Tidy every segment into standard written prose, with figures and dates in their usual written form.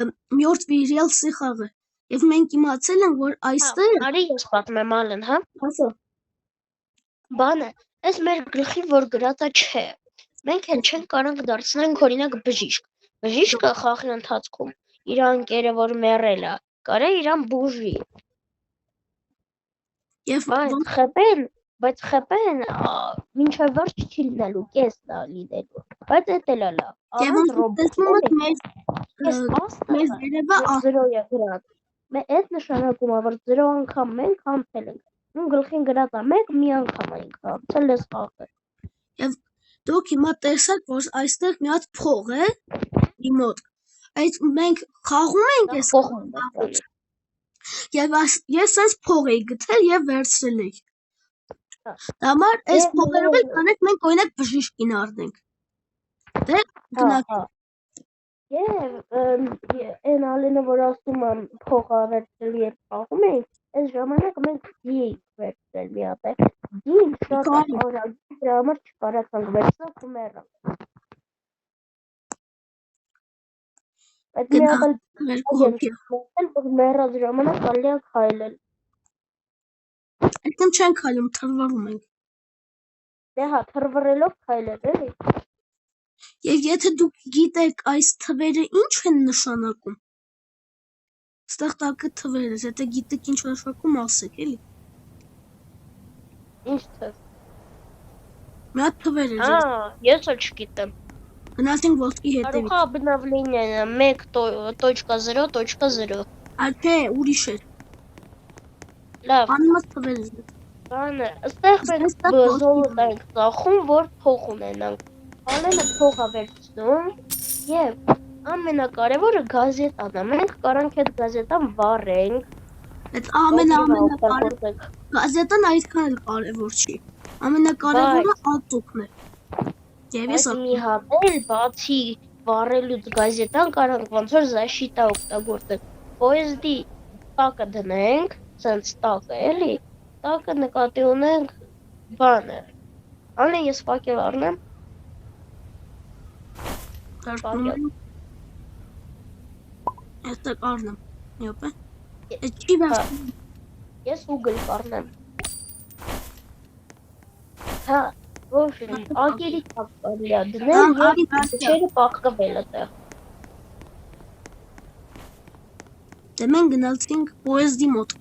մյորթվի ռիալսի խաղը։ Եվ մենք իմացել ենք, որ այստեղ Արի ես պատմեմ ալեն, հա։ ասա Բանը, այս մեր գլխի որ գրածա չէ։ Մենք էլ չենք կարող դարձնենք օրինակ բժիշկ։ Բժիշկը խաղի ընթացքում իր ընկերը որ մեռել է, կարա իրան բուժի։ եւ Բայց խփեն մինչև վերջ չի լինելու, կեսն է լինելու։ Բայց էդ էլ է լավ։ եւ տեսնում եք մեր վերևը 0 է գրած։ Մենք այդ նշանակում է, որ 0 անգամ մենք համբել ենք։ Ու գլխին գրած է 1 մի անգամ ենք համբել այս խաղը։ Եվ դուք հիմա տեսեք, որ այստեղ մի հատ փող է իմոտ։ Այդ մենք խաղում ենք այս փողը։ Եվ ես այս փող էի գտել եւ վերցրել էի։ Դամար այս փողերով էլ կանենք մենք օրինակ բժիշկին առնենք։ Դե գնանք։ Եվ այն ալենը որ ասում եմ փող ավերցել երբ խաղում ենք, այս ժամանակ մենք դի վերցրել մի հատ է։ Դին շատ արագ դրա համար չկարողանք վերցնել ու մեռանք։ Այդ մի հատ էլ մեռած ժամանակ կարելի է քայլել։ Այդտեղ չենք քայլում, թռվռում ենք։ Դե հա, թռվռելով քայլել էլի։ Եվ եթե դուք գիտեք այս թվերը ինչ են նշանակում։ Ստեղ տակը թվեր է, եթե գիտեք ինչ նշանակում ասեք, էլի։ Ինչ թվ։ Մի հատ թվեր է։ Ես էլ չգիտեմ։ Գնացինք ոսկի հետևից։ Արուխա обновление 1.0.0։ Չէ, ուրիշ է։ Լավ։ Անիմաց թվեր է։ Բանը, այստեղ մենք զոլոտ ենք ծախում, որ փող ունենանք։ Ալենը փող է վերցնում եւ ամենակարևորը գազետան է։ Մենք կարանք այդ գազետան վառենք։ Այդ ամենակարևորը գազետան այդքան էլ կարևոր չի։ Ամենակարևորը ածուխն է։ Եվ ես մի հատ էլ բացի վառելուց գազետան կարանք ոնց որ զաշիտա օգտագործենք։ Պոեզդի տակը դնենք, ցենց տակը էլի։ Տակը նկատի ունենք բանը։ Ալեն ես ֆակել առնեմ։ Այստեղ առնեմ։ Յոպե։ Չի բախում։ Ես ուգլ առնեմ։ Հա, ոչ, ագերի տակ կարելի է դնել եւ չերը պակկվել այդտեղ։ Դե մենք գնացինք պոեզդի մոտ։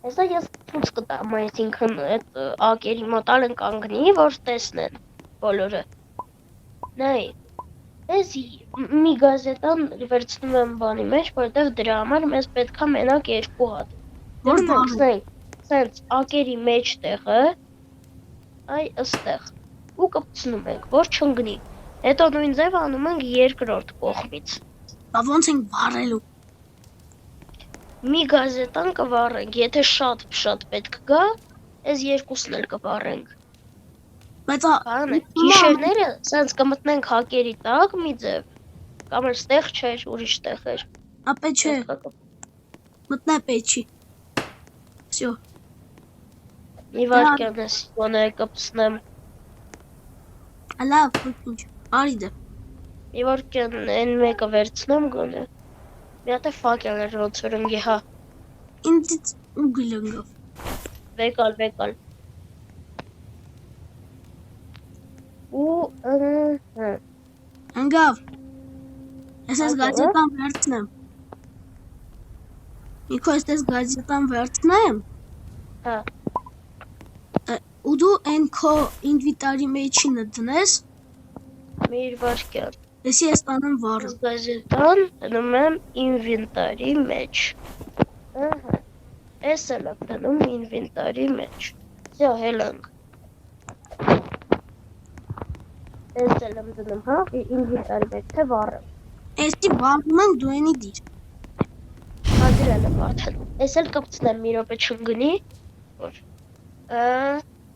Հեսա ես ցույց կտամ, այսինքն այդ ակերի մոտ ալեն կանգնի, որ տեսնեն բոլորը։ Նայ, էսի մի գազետան վերցնում եմ բանի մեջ, որտեղ դրա համար մեզ պետքա մենակ 2 հատ։ Որ դարձնենք, սենց ակերի մեջտեղը, այ ըստեղ, ու կպցնում ենք, որ չընկնի։ Հետո նույն ձև անում ենք երկրորդ կողմից։ Բա ոնց ենք վառելու։ Մի գազետան կվառենք, եթե շատ պետք գա, այս երկուսն էլ կվառենք։ Բայց գիշերները սենց կմտնենք հակերի տակ մի ձև, կամ էլ ստեղ չէր, ուրիշ տեղ էր։ Ապե չէ։ Մտնա պետք չի։ Всё։ Մի վարքյան ես, ոնե կպցնեմ։ Լավ, ինչ, արի դե։ Մի վարքյան այն մեկը վերցնեմ գոնե։ Մի հատ է ֆակելներ ոնց որ ընկի, հա։ Ինձից ուգլ ընկավ։ Վեկալ։ Ու ընկավ։ Ես այս գազետան վերցնեմ։ Իքո ես գազետան վերցնեմ։ Հա։ Ու դու այն քո ինվենտարի մեջինը դնես։ Մի վարքյան։ Ես տանեմ վառը։ Գազետան դնում եմ ինվենտարի մեջ։ Ահա։ Էս էլ եմ դնում ինվենտարի մեջ։ Всё, հելանք։ Էս էլ եմ դնում, հա, ինվենտարի մեջ, թե վառը։ Էսի վառում ենք դու այնի դիր։ Հադրել եմ արդեն։ Էս էլ կպցնեմ մի րոպե չընկնի, որ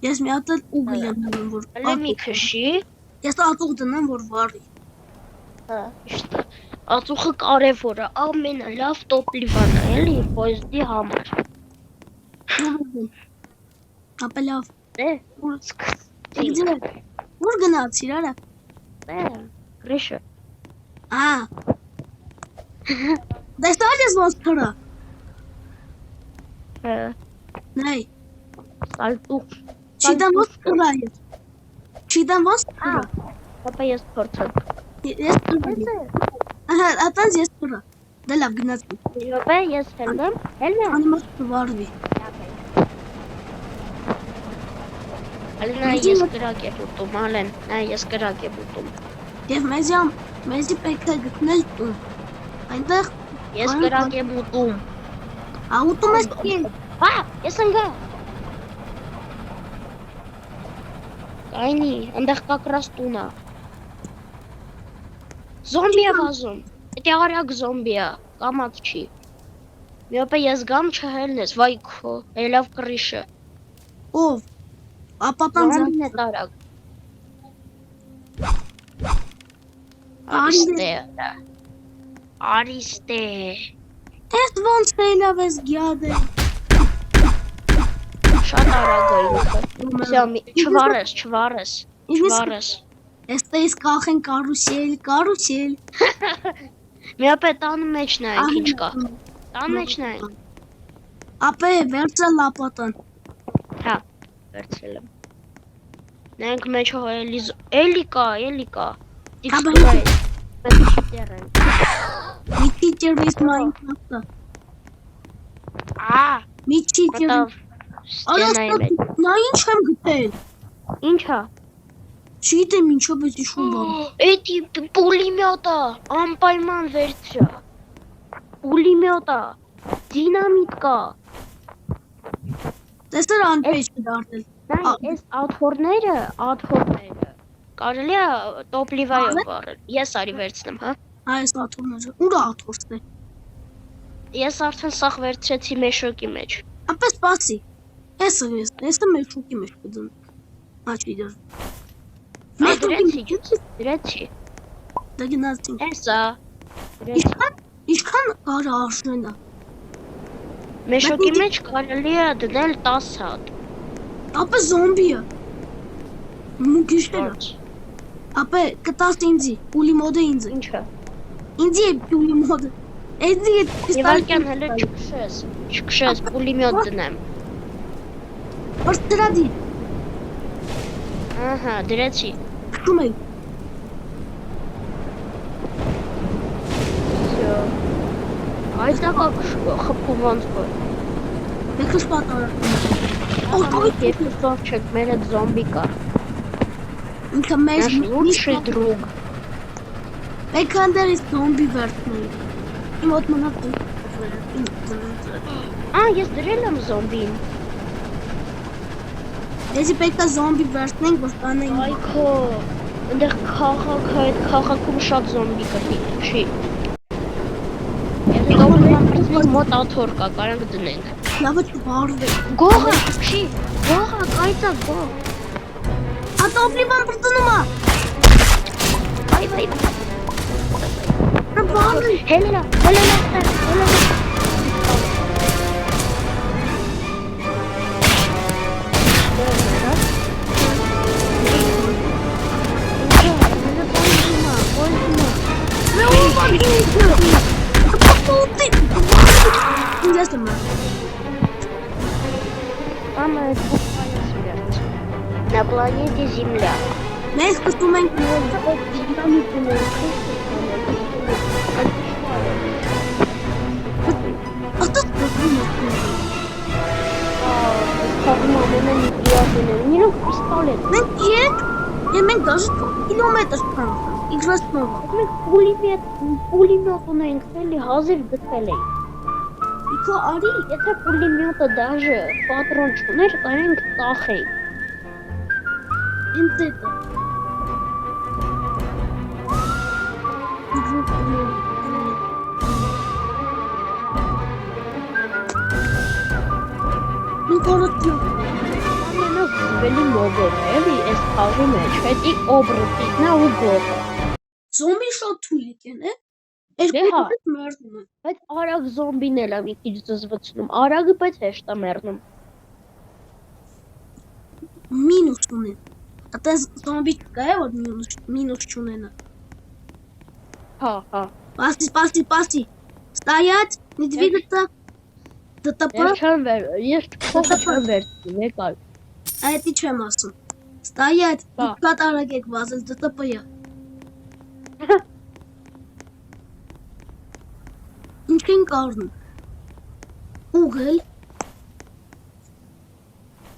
Ես մի հատ ուգլ եմ դնում, որ Ալե մի քշի։ Ես ածուխ դնեմ, որ վառի։ Հա, իշտը։ Ածուխը կարևոր է, ամենալավ տոպլիվան է, էլի, պոեզդի համար։ Ապա լավ։ Դե, Ուր գնացիր, արա։ Դե, գրիշը։ Տեսա՞ր ես ոնց թրա։ Նայ, Սալտուխ։ չիտեմ ոնց թրա ես։ Չիտեմ ոնց թրա։ Ապա ես փորձեմ։ Ես թրա։ Ահա, ատանց ես թրա։ Դե լավ գնաց։ Յոպե ես հելնեմ։ Անի մաս վարվի։ Ալենա ես կրակ եմ ուտում, Ալեն, նա ես կրակ եմ ուտում։ Եվ մեզի պետք է գտնել տուն։ Այնտեղ Ես կրակ եմ ուտում։ ուտում ես ինձ։ Հա, ես ընկա։ Կայնի, այնտեղ կա կրաստունա։ Զոմբի է վազում։ Էդի արագ զոմբի է, կամած չի։ Միոպե ես գամ չհելնես, վայ քո, լավ կռիշը։ Ով։ Ապապան Զոմբին է տարակ։ Արիստե։ Ես ոնց լավ ես գյադը։ Շատ արագ է ինքը։ Չվարես։ Էստե ես կախեն կարուսել։ Միապե տանը մեջ նայենք ինչ կա։ Տան մեջ նայենք։ Ապե վերցրել լապատան։ Հա, վերցրել եմ։ Նայենք մեջ հո էլի կա։ Տիքստուր է։ Մենք չտեր ենք։ Մի թիչեր վես Minecraft-ը։ Մի թիչեր։ Նա ինչ եմ գտել։ Ինչա։ Չգիտեմ ինչով ես իշում բան։ Էդի պուլիմյոտա, անպայման վերցրա։ Պուլիմյոտա, դինամիտ կա։ Տեսար անպեջ կդարտել։ Նայ, այս աթորները, կարելի է տոպլիվայով վառել։ Ես արի վերցնեմ, հա։ Այս աթորները, ուր աթորս է։ Ես արդեն սաղ վերցրեցի մեշոկի մեջ։ Ապե սպասի։ Էսը մեշոկի մեջ կդն։ Աչի դր։ Դրեցի։ Դա գնացինք։ Էսա։ Ինչքան կարա արժենա։ Մեշոկի մեջ կարելի է դնել 10 հատ։ Ապե զոմբի է։ Մուգիշտերը։ Ապե կտաս ինձի, պուլի մոդը ինձ։ Ինչը։ Ինձի է պուլի մոդը։ Էդի է Իվարկյան հələ չքշես, պուլիմյոտ դնեմ։ Պրստրադի։ Ահա, դրեցի։ Քշում ենք։ Այդտեղա խփում ոնց որ։ Եկս պատարա։ Երկուսով չեք, մեր այդ զոմբի կա։ Ինքը մեզ լուչի դրուգ։ Մենք անդերից զոմբի վերցնենք։ Իմ ոտ մնաք ես դրել եմ զոմբին։ Եզի պետք է զոմբի վերցնենք, որ կանենք։ Այ քո, ընդեղ քաղաքում շատ զոմբի կրնի, չի։ Եթե դոպլիվան պրծվենք մոտ աթոր կա, կարանք դնենք։ Լավը չվարվեք։ Գողը, չի, գողը, կայծա, գող։ Դոպլիվան պրծնում է։ Վայ։ Բանը։ Հելելա։ Мама, это буквально смерть. На планете Земля. Մենք սկսում ենք Մենք եկ և մենք դաժը կիլոմետր չանք, իգրասնով։ Մենք պուլիմյոտ ունենք էլի հազիվ գտել էի։ Իքո արի, Եթե պուլիմյոտը դաժը պատրոն չուներ, կարենք տախեի։ ինձ էտը։ Մի կորոտյով։ Ամենով զվելի մոբոն էլի ես խաղի մեջ, հետի օբրտիկնա ու գողը։ Զոմբի շատ թույլիկ են, է։ Դե հա։ Երկու մերնում են։ Բայց արագ զոմբին էլ է մի քիչ զզվցնում, արագը բայց հեշտ է մեռնում։ Մինուս ունեն։ Ատես զոմբի չկա է, որ մինուս չունենա։ Հա։ Պասի։ Стоять, не двигаться. ԴՏՊ, Ես փողը չեմ վերցնում, եկալ։ այդ ի՞նչ եմ ասում։ Стоять, Հա։ շատ արագ եք վազել ԴՏՊ-ը։ Ինչ ենք առնում։ Ուղղել։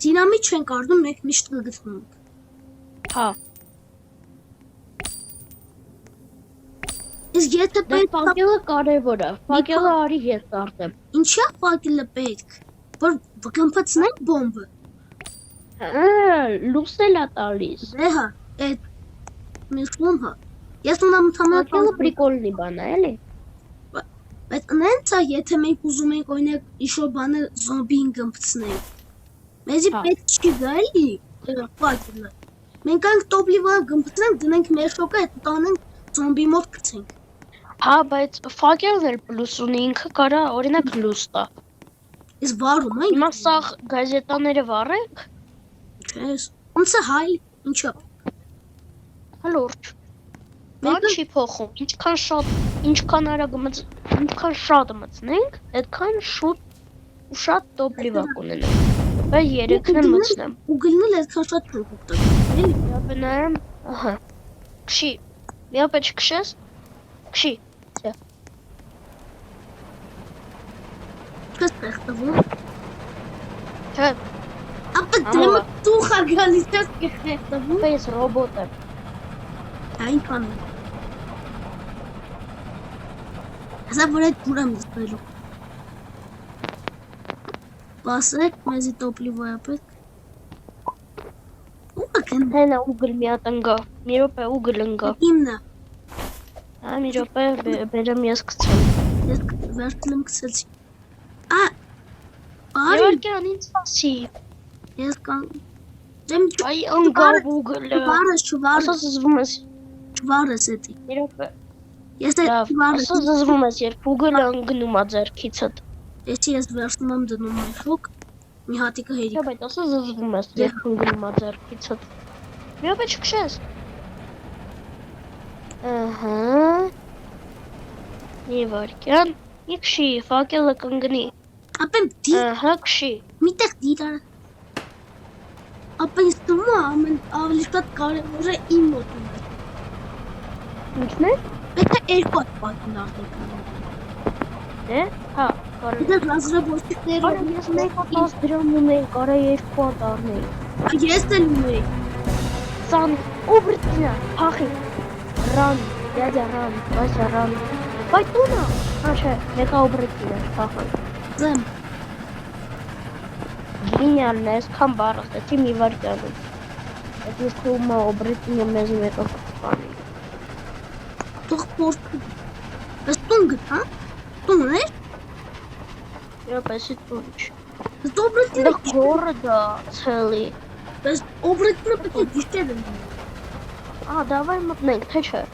Դինամիտ չենք առնում, մենք միշտ կգտնում ենք։ Հա։ Իսկ եթե Դե պետք է ֆակելը կարևոր է։ Ֆակելը արի ես դարձեմ։ ինչա ֆակելը պետք, որ կմփծնենք բոմբը։ Լուսել է տալիս։ Դե հա, այդ միշտում հա։ Ես ունեմ ընդհանրապես Ֆակելը պրիկոլնի բան է, էլի։ բայց նենց է, եթե մենք ուզում ենք օրինակ ինչ-որ բանը զոմբին կմփծնենք։ Մեզի Հա։ պետք չի գա էլի ֆակելը։ Մենք անք տոպլիվը կմփծնենք, դնենք մեր շոկը, այդ տանենք զոմբի մոտ գցենք։ Հա, բայց ֆակելն էլ պլյուս ունի, ինքը կարա օրինակ լույս տա։ Իսկ վառում է։ Հիմա սա գազետաները վառենք, Չես։ Ոնց է հայ, ինչա։ հլուրջ։ Բան չի փոխում, ինչքան արագ ինչքան շատ մտցնենք, այդքան շատ տոպլիվա կունենանք։ Բայց երեքն էլ մտցնեմ։ Ուգլնել այդքան շատ չենք օգտագործել, էլի։ Միապե նայեմ, ահա։ Քշի։ Միապե չքշես։ Քշի։ Չես տեղ Չէ, ապա դեմը տուխա գալիս ես կխեղտվում։ ես ռոբոտ եմ։ Այնքան։ Ասա որ այդ դուր եմ զբերում։ Բասեք, մեզի տոպլիվա է պետք։ Ուղղակն Հենա ուգլ մի հատ ընկա։ Մի րոպե ուգլ ընկա։ իմն է։ Հա, մի րոպե բերեմ ես գցեմ։ Ես վերցնում գցեցի։ Արի, Իհարկե ինձ ասի։ ես կան։ Դեմ Այ ընկա ուգլը։ չվարս, Ասա զզվում ես։ չվարս էդի։ Մի րոպե։ Ես դե Լավ, չվարս։ ասա զզվում ես, երբ ուգլը ընկնում է ձեռքիցդ։ Ես վերցնում եմ դնում եմ շոկ։ Մի հատիկը հերի։ Չէ, բայց ասա զզվում ես, երբ ընկնում է ձեռքիցդ։ Մի րոպե չքշես։ Ահա։ Մի վարքյան։ Մի քշի, ֆակելը կընկնի։ Ապա դի Ահա, քշի։ միտեղ դիրար։ Ապա ինձ թվում է ամեն ավելի շատ կարևորը իմ մոտ է։ Ինչն է։ Պետք է երկու հատ պատին արդեն։ Դե, հա, կարելի։ Դե լազրաբոստիկները։ Արա ես մեկ հատ 10 դրամ ունեի, կարա 2 հատ առնեի։ Ես էլ ունեի։ Սան, ուբրտինա, փախի։ Ռան, դядя Ռան, Վասյա Ռան։ Բայց տունա։ Հա, չէ, մեկա ուբրտինա, փախան։ Ձեմ։ Գինյալն է, այսքան բարըստեցի մի վարկյանում։ Այդ ես թվում է ուբրտինը մեզ մեկը կպանի։ Թող փորձ։ Բայց տուն գտա։ Տուն է։ Յոպեսի տունչ։ Դոբրտինը Դա գորը դա ցելի։ Բայց օբրտինը պետք է դիշտեր են։ Դավայ մտնենք, թե չէ։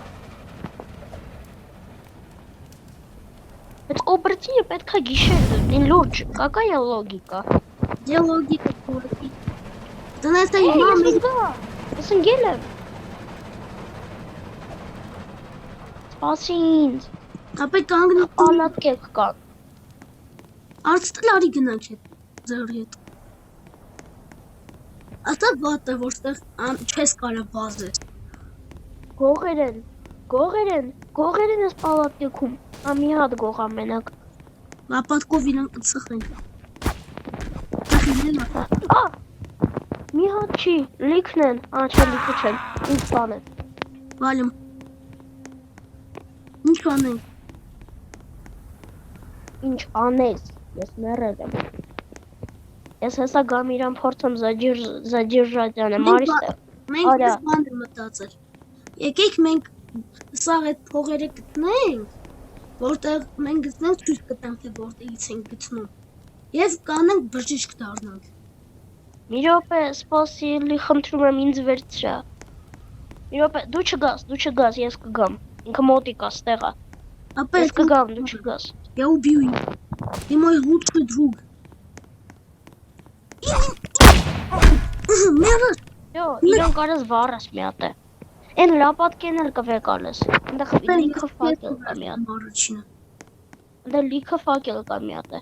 Այդ օբրտինը պետք է գիշեր լինի լուրջ, какая логика։ Դե լոգիկա կորի։ Տնես է մամի։ Ես ընկել եմ։ Սպասի ինձ, Ապա կանգնի ալատկեք կան։ արծտել արի գնանք հետ ձեռի հետ։ Ասա վատ է որտեղ չես կարա վազես։ Գողեր են ես պալատկեքում։ Մի հատ գողա մենակ։ Լապատկով իրան կծխենք։ Մի հատ չի, լիքն են, չէ լիքը չեն, ինձ բան են։ Վալում։ Ինչ անենք։ Ինչ անես, ես մեռել եմ։ Ես հեսա գամ իրան փորձեմ задержать անեմ, արի ստեղ։ Մենք Արա։ այս բանը մտածել։ Եկեք մենք սա այդ փողերը գտնենք, որտեղ մենք գտնենք ցույց կտանք թե որտեղից ենք գտնում։ Եվ կանենք բժիշկ դառնանք։ Մի րոպե, սպասի, խնդրում եմ ինձ վերցրա։ Մի րոպե, դու չգաս, ես կգամ։ Ինքը մոտիկ է, ստեղ է։ Ապա Ես կգամ, դու չգաս։ Я убью его. Ты мой лучший друг. Մերս։ Յո, իրան կարես վառես մի հատ է։ Են լապատկեն էլ կվեկալես։ Այնտեղ լիքը ֆակել կա մի հատ։ Առաջինը։ Այնտեղ լիքը ֆակել կա մի հատ է։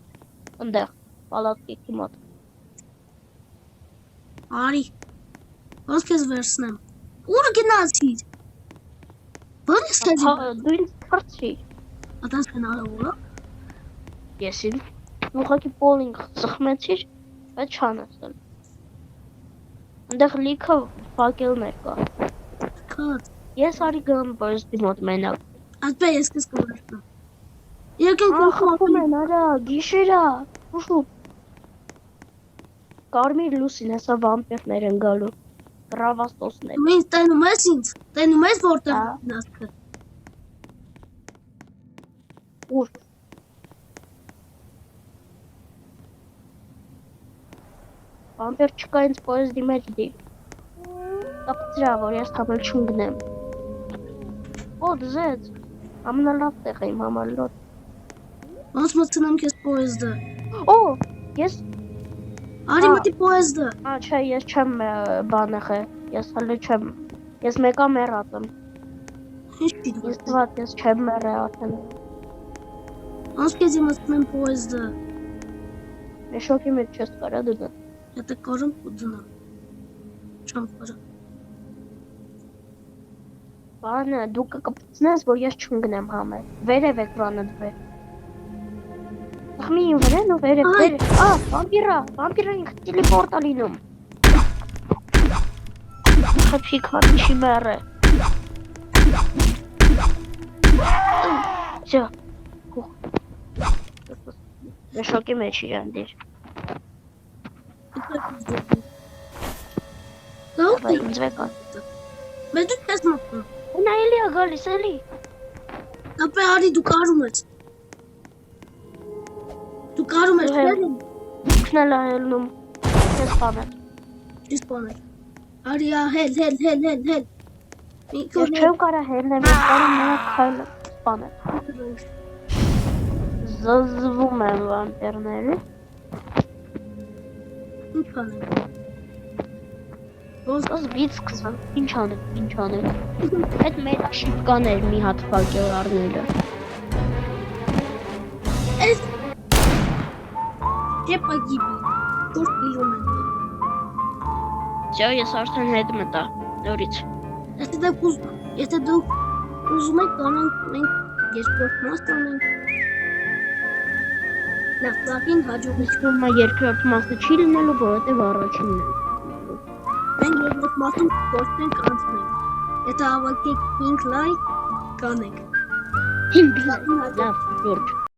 Այնտեղ պալատկի մոտ։ Արի։ Ոնց քեզ վերցնեմ։ Ուր գնացիր։ Ո՞ր ես քեզ։ Դու ինձ թռցրի։ Ատանց հնարավոր է։ Եսին ուղղակի բոլինգ ծխմեցիր, բայց չանացել։ Այնտեղ լիքը ֆակելներ կա։ Քաց։ Ես արի գամ բոյսի մոտ մենակ։ Ասպե ես քեզ կվերցնեմ։ Եկեք Խփում են, արա, գիշերա։ Ուշու։ Կարմիր լուսին հեսա վամպիրներ են գալու։ Ռավաստոսներ։ Մենք տենում ես ինձ։ Տենում ես որտեղ գնացքը։ Ուր։ Վամպիր չկա ինձ պոեզդի մեջ դի։ Կապծրա, որ ես թամել չունգնեմ։ Օ, դզեց։ Ամենալավ տեղ է իմ համար լոտ։ Ոնց մտցնեմ քեզ պոեզդը։ Օ, ես Արի մտի պոեզդը։ չէ, ես չեմ բան եղե, ես հələ չեմ, ես մեկա մեռատեմ, Ինչ պիտի ես թված, ես չեմ մեռե ատեմ, Ոնց քեզ մտցնեմ պոեզդը։ մեշոկի մեջ չես կարա դնը, Եթե կարում ու դնամ։ Չեմ կարա։ բանը, դու կկպցնես, որ ես չունգնեմ համեր, վերև էկրանը դվեր, Ախմի վրեն ու վերև, վամպիրա ինք տիլիպորտ ալինում, խպիկ հատ չի մեռը, Всё. Մեշոկի մեջ իրան դիր։ Ապա ինձ վեկա։ Մեզ դու քեզ մտնում։ Նա էլի է գալիս, էլի։ Ապա արի դու կարում ես։ Դու կարում ես էլի։ Ինքնել է ելնում։ Ես պանել։ Ես պանել։ Արի հել։ Ես չեմ կարա հելնեմ, ես կարում նրա քայլը պանել։ Զզվում են վամպիրները։ Ինչ պանել։ Զզվից կզան, ինչ անել։ Այդ մեր շիպկաներ մի հատ ֆակել առնելը։ Ես Եպագիբի, որ պիում են։ Всё, ես արդեն հետ մտա, նորից։ Եթե դու ուզում եք կանենք մենք երկրորդ մաս կանենք։ Լավ, լավին հաջողություն։ Ում երկրորդ մասը չի լինելու, որովհետև առաջինն է։ Մենք երկրորդ մասում կորցնենք անցնենք։ Եթե հավաքեք 5 լայք կանենք։ 5 լավ, Ժորժ։